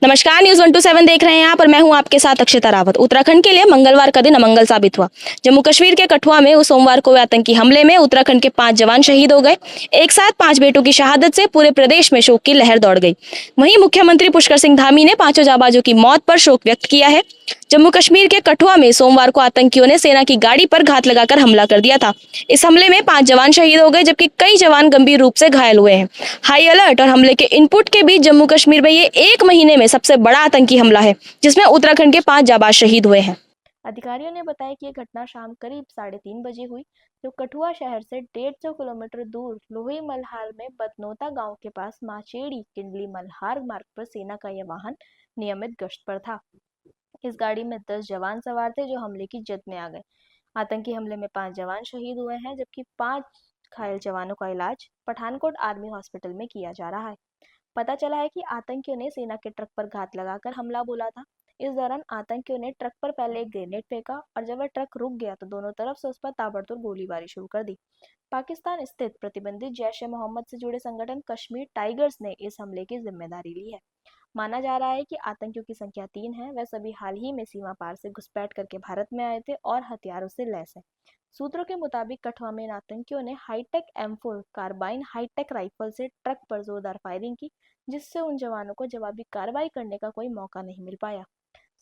नमस्कार, न्यूज 127 देख रहे हैं आप और मैं हूं आपके साथ अक्षता रावत। उत्तराखंड के लिए मंगलवार का दिन अमंगल साबित हुआ। जम्मू कश्मीर के कठुआ में उस सोमवार को हुए आतंकी हमले में उत्तराखंड के 5 जवान शहीद हो गए। एक साथ 5 बेटों की शहादत से पूरे प्रदेश में शोक की लहर दौड़ गई। वहीं मुख्यमंत्री पुष्कर सिंह धामी ने 5 जाबाजों की मौत पर शोक व्यक्त किया है। जम्मू कश्मीर के कठुआ में सोमवार को आतंकियों ने सेना की गाड़ी पर घात लगाकर हमला कर दिया था। इस हमले में 5 जवान शहीद हो गए, जबकि कई जवान गंभीर रूप से घायल हुए हैं। हाई अलर्ट और हमले के इनपुट के बीच जम्मू कश्मीर में ये एक महीने में सबसे बड़ा आतंकी हमला है, जिसमें उत्तराखंड के 5 जाबाज शहीद हुए हैं। अधिकारियों ने बताया कि यह घटना शाम करीब 3:30 बजे हुई, जो कठुआ शहर से 150 किलोमीटर दूर लोही मल्हार में बदनोता गांव के पास माचेड़ी किंडली मल्हार मार्ग पर सेना का यह वाहन नियमित गश्त पर था। इस गाड़ी में 10 जवान सवार थे, जो हमले की जद में आ गए। आतंकी हमले में 5 जवान शहीद हुए हैं, जबकि 5 घायल जवानों का इलाज पठानकोट आर्मी हॉस्पिटल में किया जा रहा है। पता चला है कि आतंकियों ने सेना के ट्रक पर घात लगाकर हमला बोला था। इस दौरान आतंकियों ने ट्रक पर पहले एक ग्रेनेड फेंका और जब वह ट्रक रुक गया तो दोनों तरफ से उस पर ताबड़तोड़ गोलीबारी शुरू कर दी। पाकिस्तान स्थित प्रतिबंधित जैश ए मोहम्मद से जुड़े संगठन कश्मीर टाइगर्स ने इस हमले की जिम्मेदारी ली है। माना जा रहा है कि आतंकियों की संख्या 3 है। वह सभी हाल ही में सीमा पार से घुसपैठ करके भारत में आए थे और हथियारों से लैस है। सूत्रों के मुताबिक कठुआ में इन आतंकियों ने hi-tech M4 carbine hi-tech rifle से ट्रक पर जोरदार फायरिंग की, जिससे उन जवानों को जवाबी कार्रवाई करने का कोई मौका नहीं मिल पाया।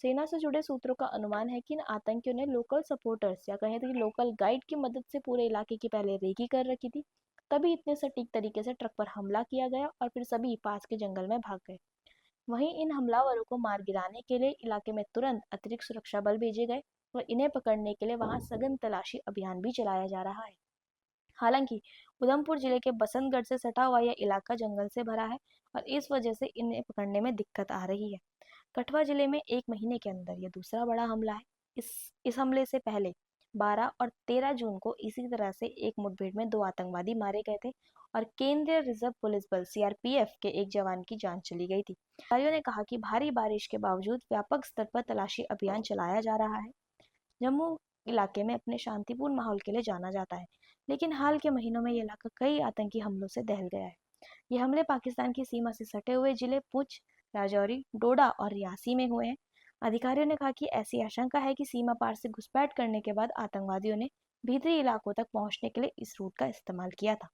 सेना से जुड़े सूत्रों का अनुमान है कि इन आतंकियों ने लोकल सपोर्टर्स या कहें तो लोकल गाइड की मदद से पूरे इलाके की पहले रेकी कर रखी थी। तभी इतने सटीक तरीके से ट्रक पर हमला किया गया और फिर सभी पास के जंगल में भाग गए। वहीं इन हमलावरों को मार गिराने के लिए इलाके में तुरंत अतिरिक्त सुरक्षा बल भेजे गए और इन्हें पकड़ने के लिए वहां सघन तलाशी अभियान भी चलाया जा रहा है। हालांकि उधमपुर जिले के बसंतगढ़ से सटा हुआ यह इलाका जंगल से भरा है और इस वजह से इन्हें पकड़ने में दिक्कत आ रही है। कठुआ जिले में एक महीने के अंदर यह दूसरा बड़ा हमला है। इस हमले से पहले 12 और 13 जून को इसी तरह से एक मुठभेड़ में 2 आतंकवादी मारे गए थे और केंद्रीय रिजर्व पुलिस बल CRPF के एक जवान की जान चली गई थी। अधिकारियों ने कहा कि भारी बारिश के बावजूद व्यापक स्तर पर तलाशी अभियान चलाया जा रहा है। जम्मू इलाके में अपने शांतिपूर्ण माहौल के लिए जाना जाता है, लेकिन हाल के महीनों में यह इलाका कई आतंकी हमलों से दहल गया है। ये हमले पाकिस्तान की सीमा से सटे हुए जिले पुंछ, राजौरी, डोडा और रियासी में हुए हैं। अधिकारियों ने कहा कि ऐसी आशंका है कि सीमा पार से घुसपैठ करने के बाद आतंकवादियों ने भीतरी इलाकों तक पहुंचने के लिए इस रूट का इस्तेमाल किया था।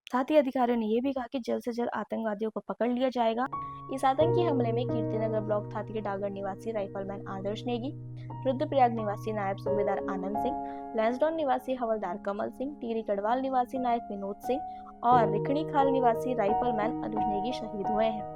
साथ ही अधिकारियों ने यह भी कहा कि जल्द से जल्द आतंकवादियों को पकड़ लिया जाएगा। इस आतंकी हमले में कीर्तिनगर ब्लॉक थाती के डागर निवासी राइफलमैन आदर्श नेगी, रुद्रप्रयाग निवासी नायब सूबेदार आनंद सिंह, लैंसडाउन निवासी हवलदार कमल सिंह, टिहरी गढ़वाल निवासी नायक विनोद सिंह और रिखणी खाल निवासी राइफलमैन अनुज नेगी शहीद हुए हैं।